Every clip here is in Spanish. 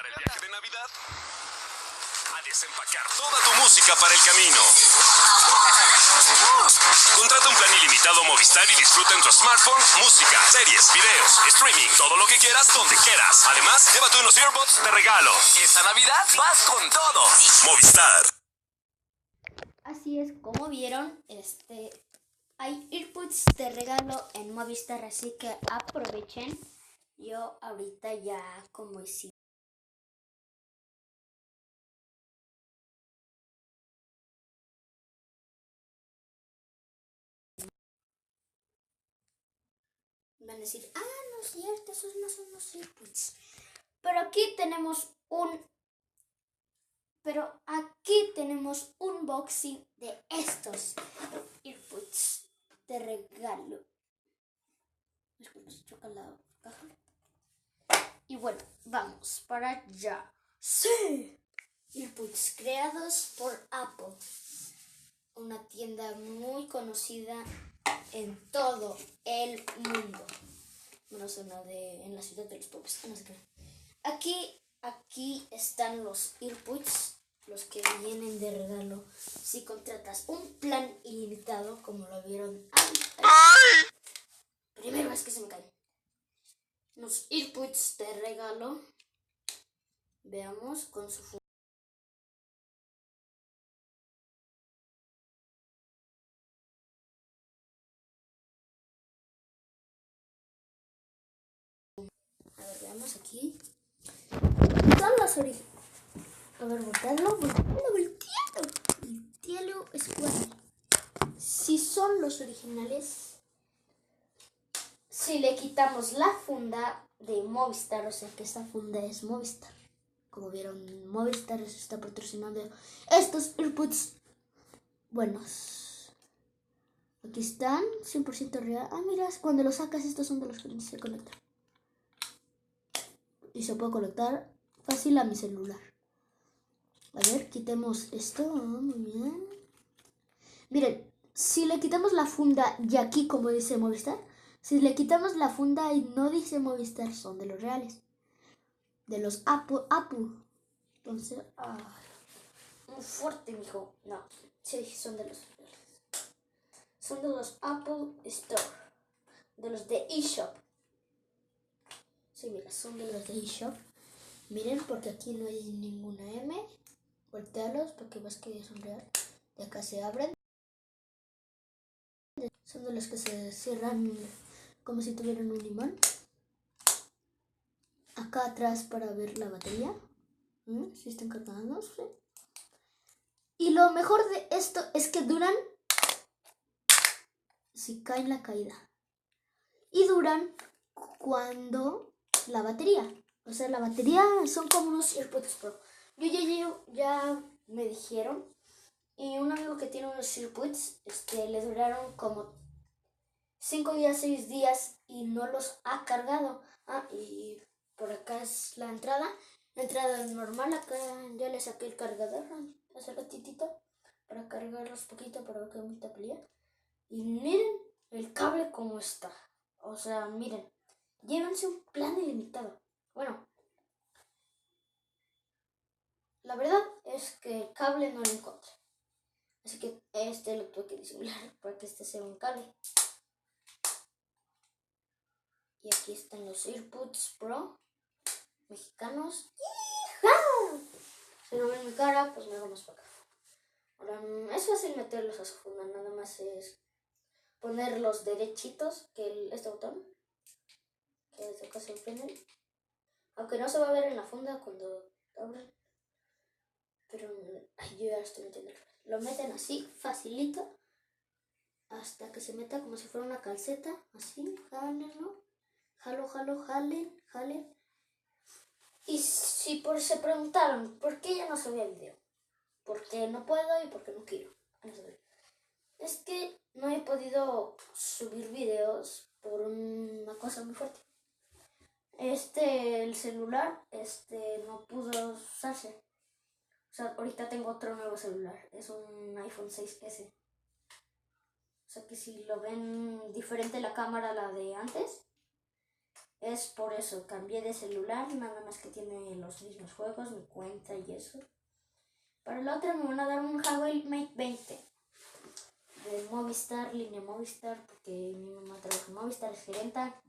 para el viaje de Navidad? A desempacar toda tu música para el camino. Contrata un plan ilimitado Movistar y disfruta en tu smartphone música, series, videos, streaming, todo lo que quieras, donde quieras. Además, llévate unos earbuds de regalo. Esta Navidad vas con todo. Movistar. Así es, como vieron, hay earbuds de regalo en Movistar, así que aprovechen. Yo ahorita ya como si van a decir, no es cierto, esos no son los earbuds. Pero aquí tenemos un unboxing de estos earbuds de regalo. Disculpa, se choca la caja. Y bueno, vamos para allá. ¡Sí! Earbuds creados por Apple, una tienda muy conocida en todo el mundo, menos en la ciudad de los pobres. No sé qué. Aquí están los earbuds, los que vienen de regalo si contratas un plan ilimitado, como lo vieron antes. Primero es que se me caen. Los earbuds de regalo, veamos con su función. A ver, veamos aquí. Son los originales. A ver, voltealo. Voltealo, escuadra. Si son los originales, si le quitamos la funda de Movistar, o sea que esta funda es Movistar. Como vieron, Movistar está patrocinando estos earbuds buenos. Aquí están, 100% real. Mira, cuando los sacas, estos son de los que se conectan. Y se puede conectar fácil a mi celular. A ver, quitemos esto. Muy bien. Miren, si le quitamos la funda y aquí, como dice Movistar, si le quitamos la funda y no dice Movistar, son de los reales. De los Apple. Entonces, muy fuerte, mijo. No, sí, son de los reales. Son de los Apple Store. De los de eShop. Sí, mira, son de los de eShop. Miren, porque aquí no hay ninguna M. Voltealos para que veas que son reales. De acá se abren. Son de los que se cierran como si tuvieran un imán. Acá atrás para ver la batería. Si están cargando. ¿Sí? Y lo mejor de esto es que duran si cae en la caída. Y duran cuando la batería. O sea, la batería son como unos AirPods Pro. Ya me dijeron. Y un amigo que tiene unos AirPods, le duraron como 5 días, 6 días y no los ha cargado. Y por acá es la entrada. La entrada normal, acá ya le saqué el cargador hace ratitito para cargarlos poquito para que mucha pelea. Y miren el cable como está. O sea, miren, llévense un plan ilimitado. Bueno, la verdad es que el cable no lo encontré. Así que lo tuve que disimular para que sea un cable. Y aquí están los AirPods Pro mexicanos. ¡Hija! Si no ven mi cara, pues me hago más para acá. Ahora, es fácil meterlos a su funda, nada más es ponerlos derechitos, que este botón, que desde acá se prenden. Aunque no se va a ver en la funda cuando abren. Pero yo ya lo estoy metiendo. Lo meten así, facilito, hasta que se meta como si fuera una calceta. Así, jálenlo. Jalen. Y si se preguntaron por qué ya no subí el video, porque no puedo y porque no quiero. Es que no he podido subir videos por una cosa muy fuerte. El celular, no pudo usarse. O sea, ahorita tengo otro nuevo celular. Es un iPhone 6S. O sea que si lo ven diferente la cámara a la de antes, es por eso. Cambié de celular, nada más que tiene los mismos juegos, mi cuenta y eso. Para el otro me van a dar un Huawei Mate 20 de Movistar, línea Movistar, porque mi mamá trabaja en Movistar, es gerenta,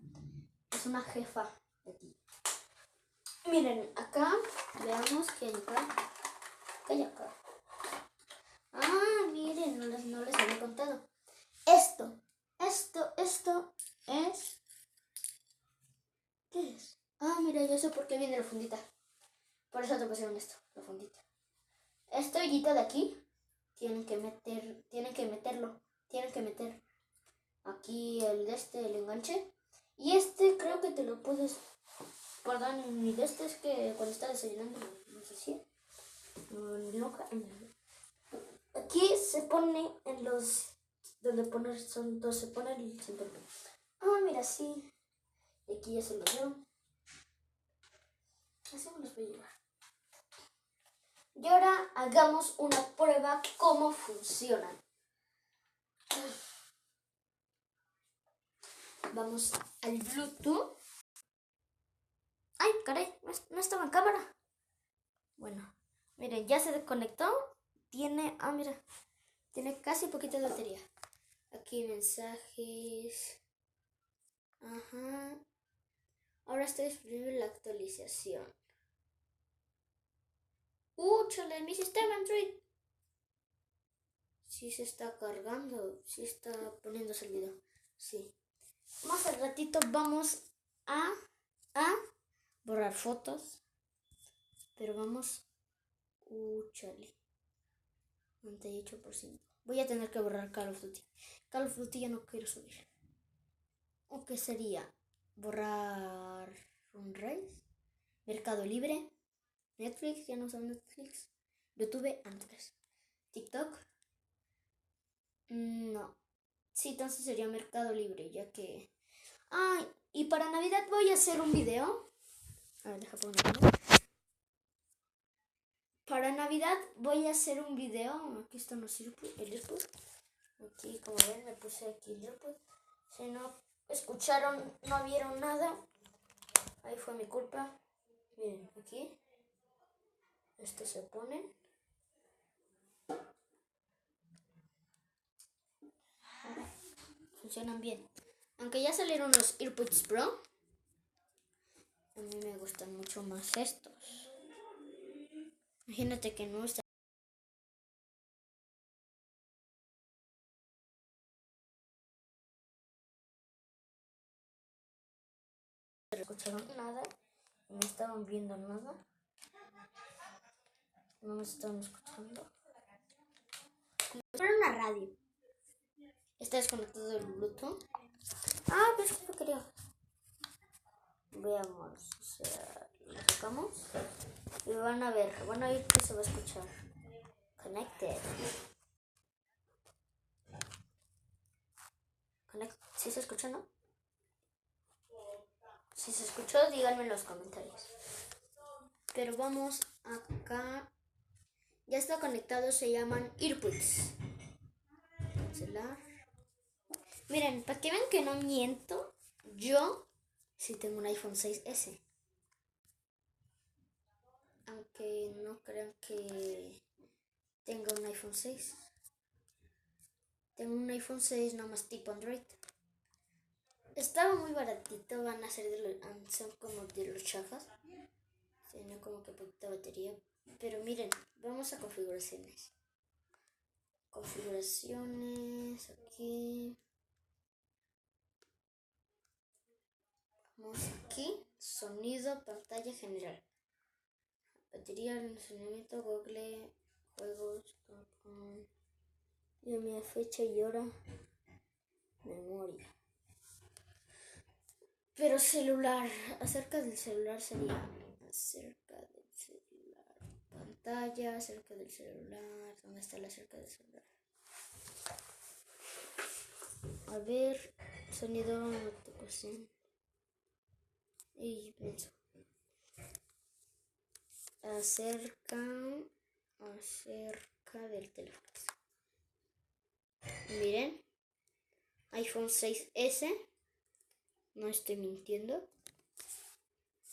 es una jefa de aquí. Miren, acá, veamos qué hay acá. ¿Qué hay acá? Ah, miren, no les había contado. Esto es... ¿Qué es? Ah, mira, yo sé por qué viene la fundita. Por eso te pusieron esto, la fundita. Este hoyito de aquí, tienen que meter aquí el enganche. Y este creo que te lo puedes guardar en mi de este, es que cuando está desayunando, no sé si. Aquí se pone en los, donde se pone el cinturón. Ah, mira, sí. Y aquí ya se lo dio. Así me los voy a llevar. Y ahora hagamos una prueba cómo funcionan. Vamos al Bluetooth. Ay, caray, no estaba en cámara. Bueno, miren, ya se desconectó. Mira, tiene casi poquita de batería. Aquí mensajes. Ajá. Ahora estoy esperando la actualización. ¡Chale! Mi sistema Android. Sí se está cargando. Sí está poniéndose el video. Sí. Más al ratito vamos a borrar fotos. Pero vamos. Chale. 98%. Voy a tener que borrar Call of Duty. Call of Duty ya no quiero subir. ¿O qué sería? Borrar Runrise, Mercado Libre, Netflix, ya no uso Netflix, YouTube antes, TikTok, no. Sí, entonces sería Mercado Libre, ya que... Ay, y para Navidad voy a hacer un video. A ver, deja poner. Para Navidad voy a hacer un video. Aquí están los AirPods. Aquí, como ven, me puse aquí el AirPod. Si no escucharon, no vieron nada, ahí fue mi culpa. Miren, aquí. Esto se pone. Funcionan bien. Aunque ya salieron los AirPods Pro, a mí me gustan mucho más estos. Imagínate que no están escucharon nada, no estaban viendo nada, no me estaban escuchando. Pero una radio. Está desconectado el Bluetooth. Ah, pues que lo quería. Veamos, o sea, lo sacamos y van a oír que se va a escuchar. Connected. ¿Sí se escucha, no? Si se escuchó, díganme en los comentarios. Pero vamos acá. Ya está conectado, se llaman AirPods. Cancelar. Miren, para que vean que no miento, yo sí tengo un iPhone 6S. Aunque no crean que tenga un iPhone 6. Tengo un iPhone 6 nada más tipo Android. Estaba muy baratito, son como de los chafas. Tiene como que poquita batería. Pero miren, vamos a configuraciones. Configuraciones, aquí. Vamos aquí, sonido, pantalla general. Batería, almacenamiento, Google, juegos, mi fecha y hora, memoria. Pero celular, acerca del celular sería pantalla, acerca del celular, ¿dónde está la acerca del celular? A ver, sonido, notificación. Y pienso. Acerca del teléfono. Miren, iPhone 6S, no estoy mintiendo.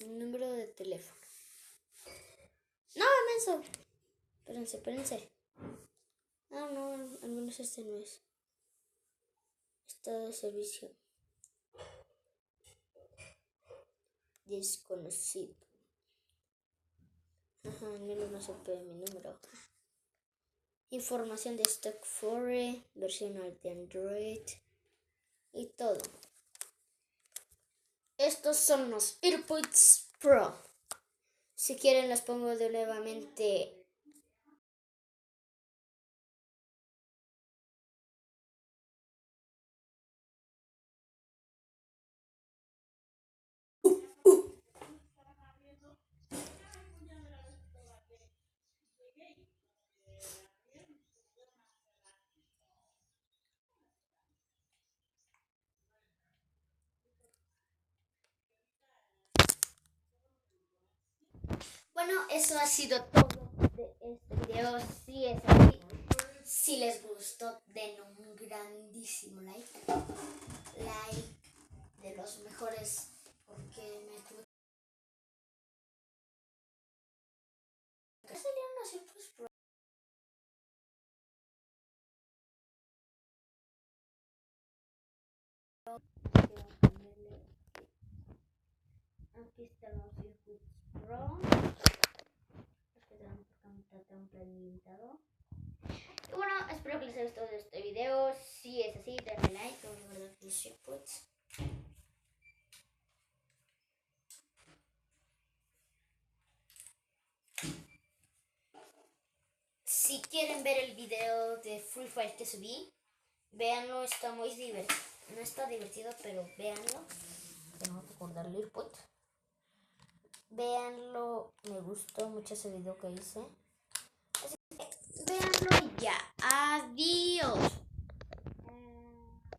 Número de teléfono. ¡No, menso! Espérense. Ah, no, al menos este no es. Estado de servicio. Desconocido. Ajá, al menos no se puede mi número. Información de stock Fore, versión de Android y todo. Estos son los AirPods Pro. Si quieren los pongo de nuevamente. Bueno, eso ha sido todo de este video. Si es así, si les gustó, den un grandísimo like. De los mejores, porque me tuve que salieron los AirPods Pro. Aquí están los AirPods Pro. Los que tenemos por un plan limitado. Y bueno, espero que les haya gustado este video. Si es así, denle like. Vamos a ver los AirPods. Si quieren ver el video de Free Fire que subí, véanlo, está muy divertido. No está divertido, pero véanlo. Tengo que acordarle AirPod. Véanlo, me gustó mucho ese video que hice. Así que véanlo y ya. Adiós.